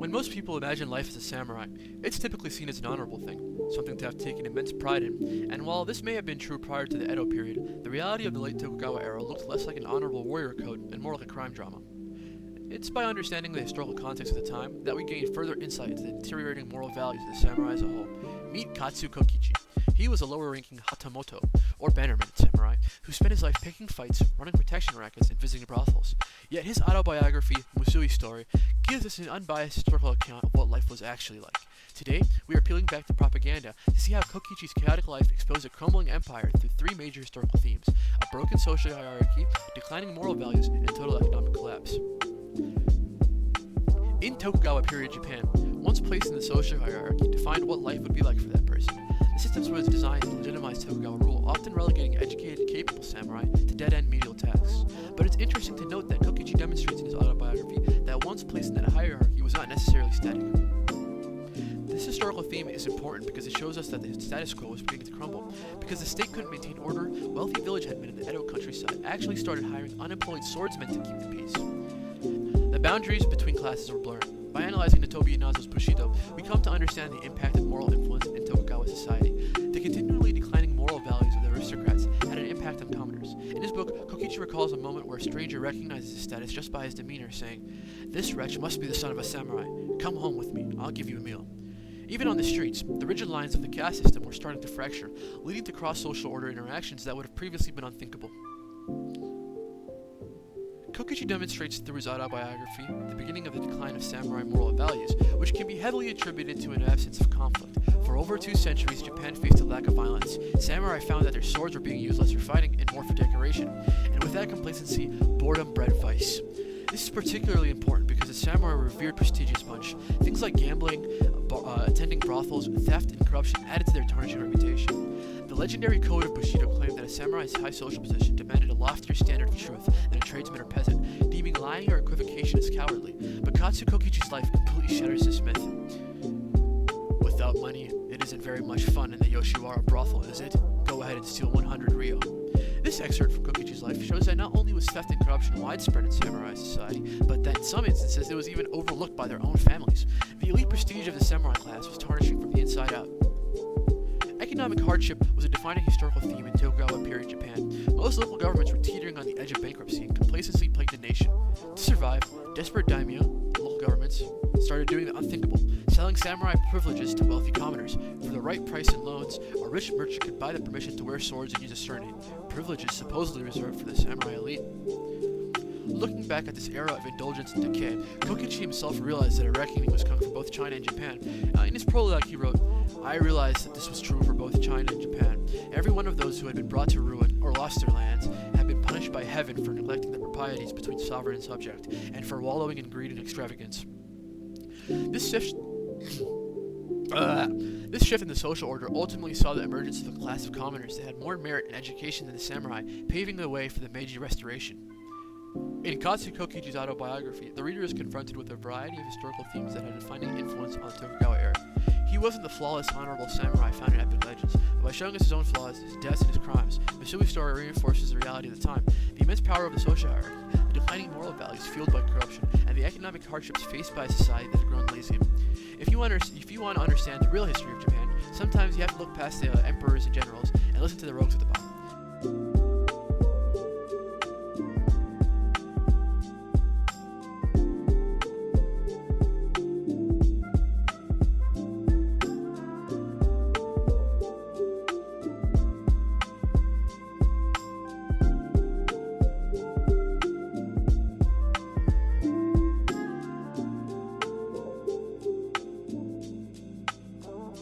When most people imagine life as a samurai, it's typically seen as an honorable thing, something to have taken immense pride in, and while this may have been true prior to the Edo period, the reality of the late Tokugawa era looked less like an honorable warrior code and more like a crime drama. It's by understanding the historical context of the time that we gain further insight into the deteriorating moral values of the samurai as a whole. Meet Katsu Kokichi. He was a lower-ranking hatamoto, or bannerman samurai, who spent his life picking fights, running protection rackets, and visiting brothels. Yet his autobiography, Musui story, gives us an unbiased historical account of what life was actually like. Today, we are peeling back the propaganda to see how Kokichi's chaotic life exposed a crumbling empire through three major historical themes: a broken social hierarchy, declining moral values, and total economic collapse. In Tokugawa period Japan, once placed in the social hierarchy defined what life would be like for that person. The system was designed to legitimize Tokugawa rule, often relegating educated, capable samurai to dead-end menial tasks. But it's interesting to note that Kokichi demonstrates in his autobiography that once placed in that hierarchy was not necessarily static. This historical theme is important because it shows us that the status quo was beginning to crumble. Because the state couldn't maintain order, wealthy village headmen in the Edo countryside actually started hiring unemployed swordsmen to keep the peace. The boundaries between classes were blurred. By analyzing Nitobe Inazo's Bushido, we come to understand the impact of moral influence in Tokugawa society. The continually declining moral values of the aristocrats had an impact on commoners. In his book, Kokichi recalls a moment where a stranger recognizes his status just by his demeanor, saying, "This wretch must be the son of a samurai. Come home with me, I'll give you a meal." Even on the streets, the rigid lines of the caste system were starting to fracture, leading to cross-social order interactions that would have previously been unthinkable. Kokichi demonstrates through his autobiography the beginning of the decline of samurai moral values, which can be heavily attributed to an absence of conflict. For over 2 centuries, Japan faced a lack of violence. Samurai found that their swords were being used less for fighting and more for decoration, and with that complacency, boredom bred vice. This is particularly important because the samurai were a revered prestigious bunch. Things like gambling, attending brothels, theft, and corruption added to their tarnishing reputation. The legendary code of Bushido claimed that a samurai's high social position demanded a loftier standard of truth than a tradesman or peasant, deeming lying or equivocation as cowardly. But Katsu Kokichi's life completely shatters this myth. Without money, it isn't very much fun in the Yoshiwara brothel, is it? Go ahead and steal 100 ryo. This excerpt from Kokichi's life shows that not only was theft and corruption widespread in samurai society, but that in some instances it was even overlooked by their own families. The elite prestige of the samurai class was tarnishing from the inside out. Economic hardship was a defining historical theme in Tokugawa period Japan. Most local governments were teetering on the edge of bankruptcy, and complacency plagued the nation. To survive, desperate daimyo, local governments, started doing the unthinkable, selling samurai privileges to wealthy commoners. For the right price and loans, a rich merchant could buy the permission to wear swords and use a surname, privileges supposedly reserved for the samurai elite. Looking back at this era of indulgence and decay, Kokichi himself realized that a reckoning was coming for both China and Japan. In his prologue he wrote, "I realized that this was true for both China and Japan. Every one of those who had been brought to ruin or lost their lands had been punished by heaven for neglecting the proprieties between sovereign and subject, and for wallowing in greed and extravagance." This shift in the social order ultimately saw the emergence of a class of commoners that had more merit and education than the samurai, paving the way for the Meiji Restoration. In Katsu Kokichi's autobiography, the reader is confronted with a variety of historical themes that had a defining influence on the Tokugawa era. He wasn't the flawless, honorable samurai found in epic legends, but by showing us his own flaws, his deaths, and his crimes, Musui's story reinforces the reality of the time, the immense power of the social hierarchy, the declining moral values fueled by corruption, and the economic hardships faced by a society that had grown lazy. If you want to understand the real history of Japan, sometimes you have to look past the emperors and generals and listen to the rogues at the bottom.